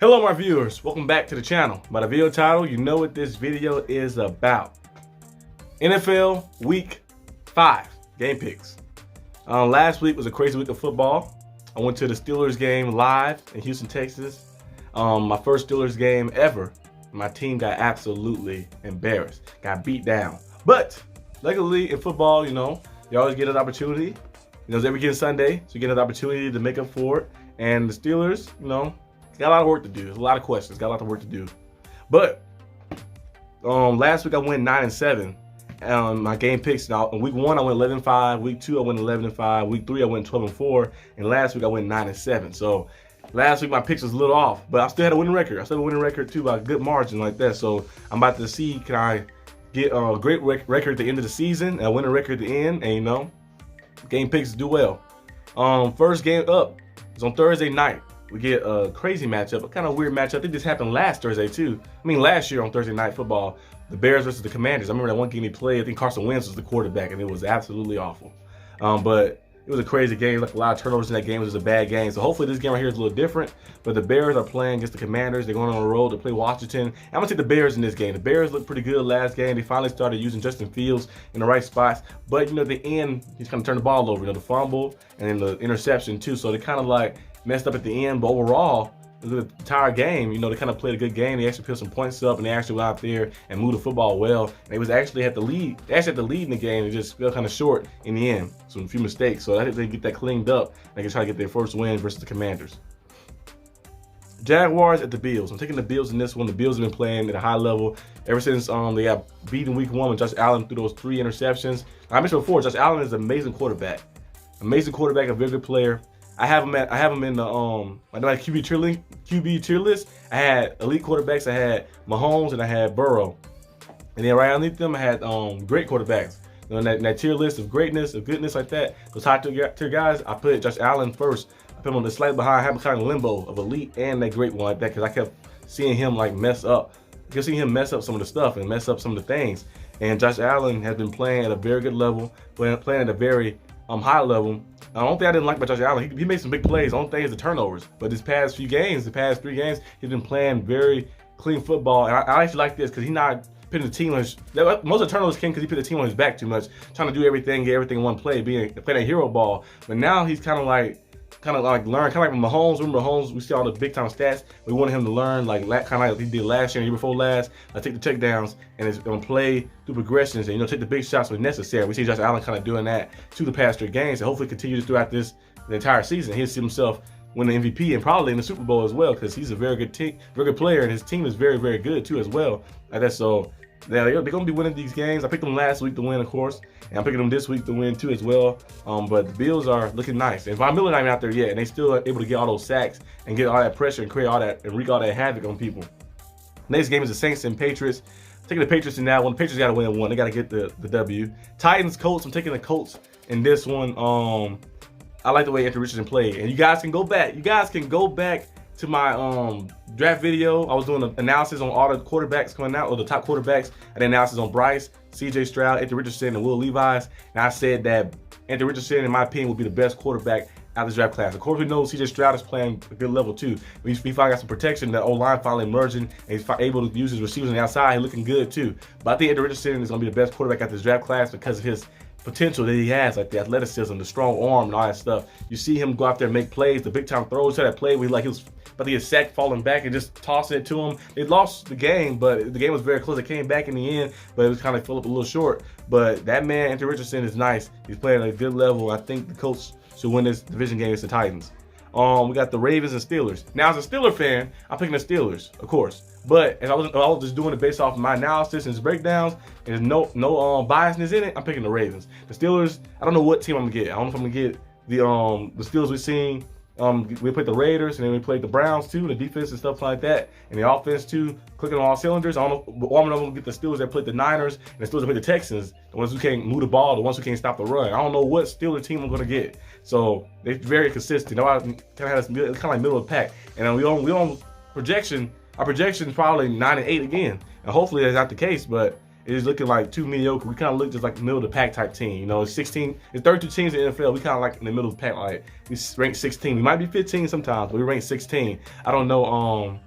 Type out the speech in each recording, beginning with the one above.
Hello my viewers, welcome back to the channel. By the video title, you know what this video is about. NFL Week 5 game picks. Last week was a crazy week of football. I went to the Steelers game live in Houston, Texas. My first Steelers game ever. My team got absolutely embarrassed, got beat down. But luckily in football, you always get an opportunity. It's every given Sunday, so you get an opportunity to make up for it. And the Steelers, got a lot of work to do. There's a lot of questions. Got a lot of work to do. But last week I went 9-7. My game picks. Now in week 1 I went 11-5. Week 2 I went 11-5. Week 3 I went 12-4. And last week I went 9-7. So last week my picks was a little off, but I still had a winning record. I still had a winning record too by a good margin like that. So I'm about to see, can I get a great record at the end of the season, a winning record at the end, and game picks do well. First game up is on Thursday night. We get a crazy matchup, a kind of weird matchup. I think this happened last Thursday too. Last year on Thursday Night Football, the Bears versus the Commanders. I remember that one game they played. I think Carson Wentz was the quarterback, and it was absolutely awful. But it was a crazy game. Like a lot of turnovers in that game. It was a bad game. So hopefully this game right here is a little different. But the Bears are playing against the Commanders. They're going on the road to play Washington. I'm gonna take the Bears in this game. The Bears looked pretty good last game. They finally started using Justin Fields in the right spots. But at the end, he's kind of turned the ball over. The fumble and then the interception too. So they kind of like messed up at the end, but overall, the entire game, they kind of played a good game. They actually put some points up, and they actually went out there and moved the football well. And they was actually had the lead. They actually had the lead in the game. It just fell kind of short in the end. So a few mistakes. So I think they get that cleaned up. They can try to get their first win versus the Commanders. Jaguars at the Bills. I'm taking the Bills in this one. The Bills have been playing at a high level ever since they got beaten week 1 with Josh Allen through those 3 interceptions. I mentioned before, Josh Allen is an amazing quarterback. Amazing quarterback, a very good player. I have him in the my QB tier list. I had elite quarterbacks. I had Mahomes and I had Burrow, and then right underneath them I had great quarterbacks. In that tier list of greatness, of goodness like that, those high tier guys, I put Josh Allen first. I put him on the slight behind. I have him kind of limbo of elite and that great one like that, because I kept seeing him mess up. I kept seeing him mess up some of the stuff and mess up some of the things. And Josh Allen has been playing at a very good level, playing at a very high level. The only thing I didn't like about Josh Allen, he made some big plays. The only thing is the turnovers. But this past few games, the past 3 games, he's been playing very clean football. And I actually like this because he's not putting the team on his, most of the turnovers came because he put the team on his back too much, trying to do everything, get everything in one play, playing a hero ball. But now he's kind of like learn, kind of like Mahomes. Remember Mahomes, we see all the big time stats. We wanted him to learn kind of like he did last year and the year before last. Take the checkdowns and it's gonna play through progressions and take the big shots when necessary. We see Josh Allen kind of doing that to the past 3 games, and hopefully continues throughout the entire season. He'll see himself win the MVP and probably in the Super Bowl as well, because he's a very good player, and his team is very, very good too as well. So they're going to be winning these games. I picked them last week to win, of course, and I'm picking them this week to win too as well. But the Bills are looking nice. And Von Miller not even out there yet, and they still are able to get all those sacks and get all that pressure and create all that and wreak all that havoc on people. Next game is the Saints and Patriots. Taking the Patriots in that one. The Patriots got to win one. They got to get the W. Titans, Colts. I'm taking the Colts in this one. I like the way Anthony Richardson played, and you guys can go back. To my draft video. I was doing an analysis on all the quarterbacks coming out, or the top quarterbacks, and analysis on Bryce, CJ Stroud, Anthony Richardson, and Will Levis. And I said that Anthony Richardson, in my opinion, will be the best quarterback out of this draft class. Of course, we know CJ Stroud is playing a good level too. He finally got some protection. The O-line finally emerging, and he's able to use his receivers on the outside. He's looking good too. But I think Anthony Richardson is going to be the best quarterback out of this draft class because of his potential that he has, like the athleticism, the strong arm, and all that stuff. You see him go out there and make plays, the big time throws. That play where he was about to get sacked, falling back, and just tossing it to him. They lost the game, but the game was very close. It came back in the end, but it was kind of fell up a little short. But that man, Anthony Richardson, is nice. He's playing at a good level. I think the Colts should win this division game against the Titans. We got the Ravens and Steelers. Now, as a Steeler fan, I'm picking the Steelers, of course. But as I was just doing it based off of my analysis and breakdowns, and there's no biasness in it, I'm picking the Ravens. The Steelers, I don't know what team I'm gonna get. I don't know if I'm gonna get the Steelers we've seen. We played the Raiders, and then we played the Browns too, the defense and stuff like that, and the offense too, clicking on all cylinders. I don't know. I'm gonna get the Steelers that played the Niners, and the Steelers that played the Texans, the ones who can't move the ball, the ones who can't stop the run. I don't know what Steelers team I'm gonna get. So they're very consistent. I kind of have kind of like middle of the pack, and we on projection. Our projection is probably 9-8 again, and hopefully that's not the case, but it is looking like too mediocre. We kind of look just like the middle of the pack type team. It's 32 teams in the NFL. We kind of like in the middle of the pack. Like we rank 16. We might be 15 sometimes, but we rank 16. I don't know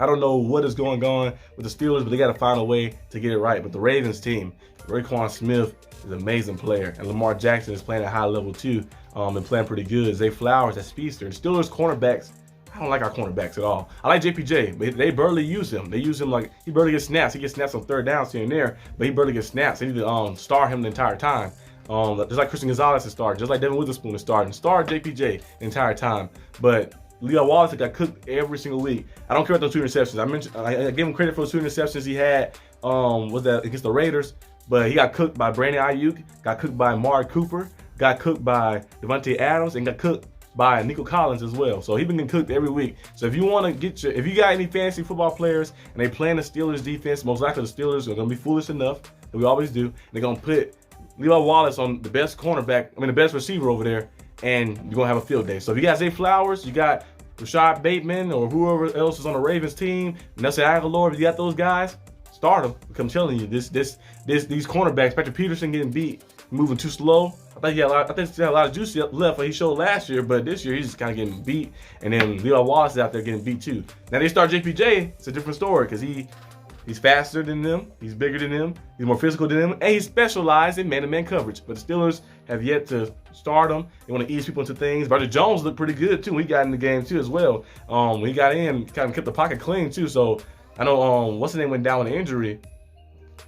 I don't know what is going on with the Steelers, but they got to find a way to get it right. But the Ravens team, Raekwon Smith is an amazing player, and Lamar Jackson is playing at a high level too, and playing pretty good. Zay Flowers, that speedster. The Steelers cornerbacks, I don't like our cornerbacks at all. I like JPJ, but they barely use him. They use him like he barely gets snaps. He gets snaps on third downs here and there, but he barely gets snaps. They need to start him the entire time. Just like Christian Gonzalez is starting, just like Devin Witherspoon is starting. Start JPJ the entire time. But Leo Wallace got cooked every single week. I don't care about those 2 interceptions. I gave him credit for those 2 interceptions he had was that against the Raiders, but he got cooked by Brandon Ayuk, got cooked by Amari Cooper, got cooked by Devontae Adams, and got cooked by Nico Collins as well. So he's been getting cooked every week. So if you want to get if you got any fantasy football players and they playing the Steelers defense, most likely the Steelers are going to be foolish enough, that we always do. They're going to put Leo Wallace on the best cornerback, the best receiver over there, and you're going to have a field day. So if you got Zay Flowers, you got Rashad Bateman, or whoever else is on the Ravens team, Nelson Aguilar, if you got those guys, start them. Because I'm telling you, these cornerbacks, Patrick Peterson getting beat, moving too slow. I think he had a lot of juice left what he showed last year, but this year he's just kind of getting beat. And then Leo Wallace is out there getting beat too. Now they start JPJ, it's a different story because he's faster than them, he's bigger than them, he's more physical than them, and he's specialized in man-to-man coverage. But the Steelers have yet to start him. They want to ease people into things. Brother Jones looked pretty good too when he got in the game too as well. When he got in, kind of kept the pocket clean too. So I know what's his name went down with an injury.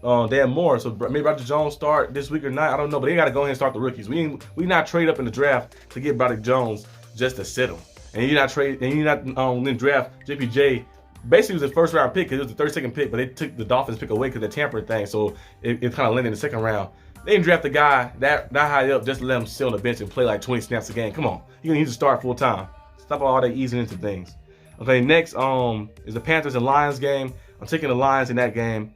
Dan Moore. So maybe Broderick Jones start this week or not. I don't know, but they got to go ahead and start the rookies. We not trade up in the draft to get Broderick Jones just to sit him. And you're not draft JPJ. Basically, it was the first round pick because it was the 32nd pick, but they took the Dolphins pick away because of the tampering thing. So it kind of landed in the second round. They didn't draft the guy that high up just to let him sit on the bench and play like 20 snaps a game. Come on, you need to start full time. Stop all that easing into things. Okay, next is the Panthers and Lions game. I'm taking the Lions in that game.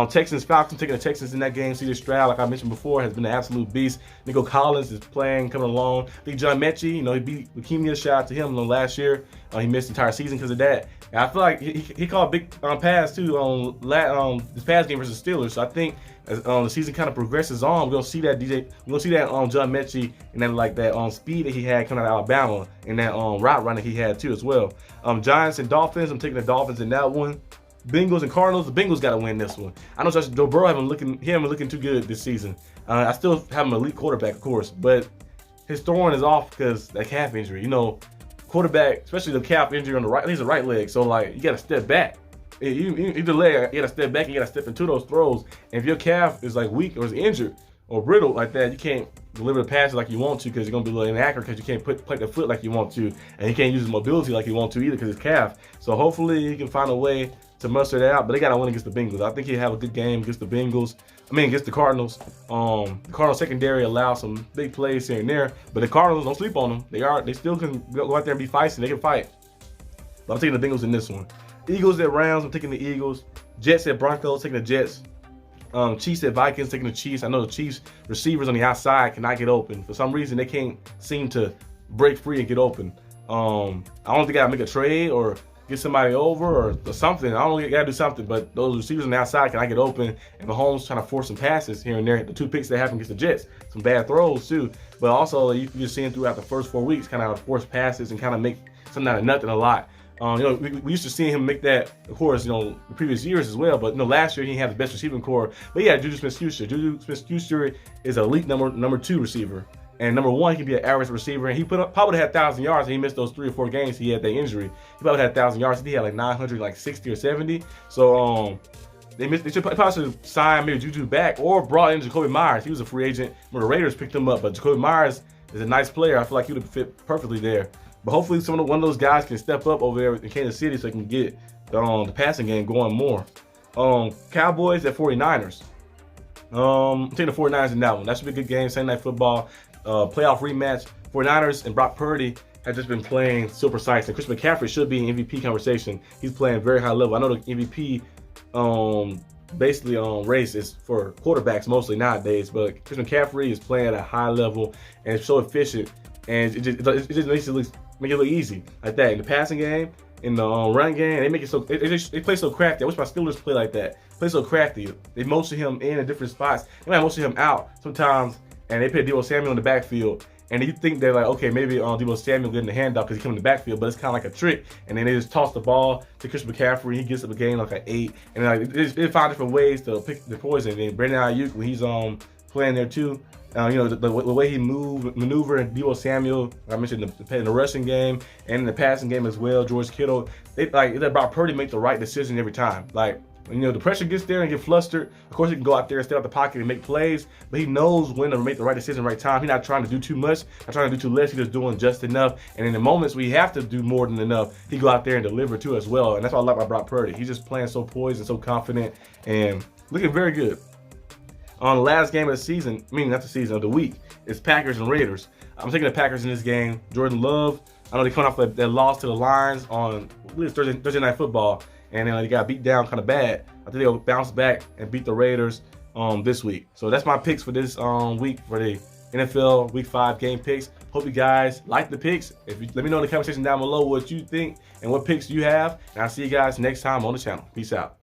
Texans, Falcons, taking the Texans in that game. C.J. Stroud, like I mentioned before, has been an absolute beast. Nico Collins is playing, coming along. I think John Mechie, he beat leukemia. Shout out to him last year. He missed the entire season because of that. And I feel like he caught a big pass too on this past game versus Steelers. So I think as the season kind of progresses on, we're gonna see that John Mechie and then that speed that he had coming out of Alabama and that route running he had too as well. Giants and Dolphins, I'm taking the Dolphins in that one. Bengals and Cardinals, the Bengals got to win this one. I know Joe Burrow haven't looking too good this season. I still have an elite quarterback, of course, but his throwing is off because that calf injury. Quarterback, especially the calf injury on the right, he's a right leg, so you got to step back. Either leg, you got to step back and you got to step into those throws. And if your calf is weak or is injured or brittle like that, you can't deliver the passes like you want to because you're gonna be a little inaccurate because you can't put the foot like you want to, and he can't use his mobility like you want to either because his calf. So hopefully he can find a way to muster that out, but they got to win against the Bengals. I think he'll have a good game against the against the Cardinals. The Cardinals secondary allows some big plays here and there, but the Cardinals, don't sleep on them. They still can go out there and be feisty. They can fight. But I'm taking the Bengals in this one. Eagles at Rams, I'm taking the Eagles. Jets at Broncos, taking the Jets. Chiefs at Vikings, taking the Chiefs. I know the Chiefs receivers on the outside cannot get open. For some reason, they can't seem to break free and get open. I don't think they got to make a trade or get somebody over or something. I don't know, you got to do something, but those receivers on the outside cannot get open, and Mahomes trying to force some passes here and there. The 2 picks that happened against the Jets, some bad throws too, but also you can just see throughout the first 4 weeks kind of force passes and kind of make something out of nothing a lot. We used to see him make that, of course, the previous years as well, but last year he had the best receiving core. But yeah, Juju Smith-Schuster. Juju Smith-Schuster is an elite number 2 receiver. And number 1, he can be an average receiver, and he probably had 1,000 yards. And he missed those 3 or 4 games. He had that injury. He probably had 1,000 yards. He had 960 or 70. So they should probably sign maybe Juju back or brought in Jacoby Myers. He was a free agent when the Raiders picked him up, but Jacoby Myers is a nice player. I feel like he would have fit perfectly there. But hopefully one of those guys can step up over there in Kansas City so they can get the passing game going more. Cowboys at 49ers. I'm taking the 49ers in that one. That should be a good game. Sunday Night Football. Playoff rematch. 49ers and Brock Purdy have just been playing so precise, and Chris McCaffrey should be in MVP conversation. He's playing very high level. I know the MVP race is for quarterbacks mostly nowadays, but Chris McCaffrey is playing at a high level and it's so efficient, and it just makes it look easy like that in the passing game, in the run game. They make it so they play so crafty. I wish my Steelers play like that. Play so crafty. They motion him in different spots. They might motion him out sometimes, and they put Deebo Samuel in the backfield, and you think they're like, okay, maybe Deebo Samuel getting the handoff because he comes in the backfield, but it's kind of like a trick. And then they just toss the ball to Christian McCaffrey. He gets up a game like an 8, and like they find different ways to pick the poison. And then Brandon Ayuk, when he's playing there too, you know, the way he maneuver, and Deebo Samuel, I mentioned in the rushing game and in the passing game as well. George Kittle, they Brock Purdy make the right decision every time. Like, you know, the pressure gets there and get flustered. Of course, he can go out there and stay out the pocket and make plays, but he knows when to make the right decision, right time. He's not trying to do too much, not trying to do too less. He's just doing just enough. And in the moments where you have to do more than enough, he go out there and deliver too as well. And that's what I like about Brock Purdy. He's just playing so poised and so confident and looking very good. On the last game of the season, I mean not the season, of the week, is Packers and Raiders. I'm taking the Packers in this game. Jordan Love, I know they come off that loss to the Lions on Thursday Night Football, and then they got beat down kind of bad. I think they'll bounce back and beat the Raiders this week. So that's my picks for this week for the NFL Week 5 game picks. Hope you guys like the picks. Let me know in the comment section down below what you think and what picks you have. And I'll see you guys next time on the channel. Peace out.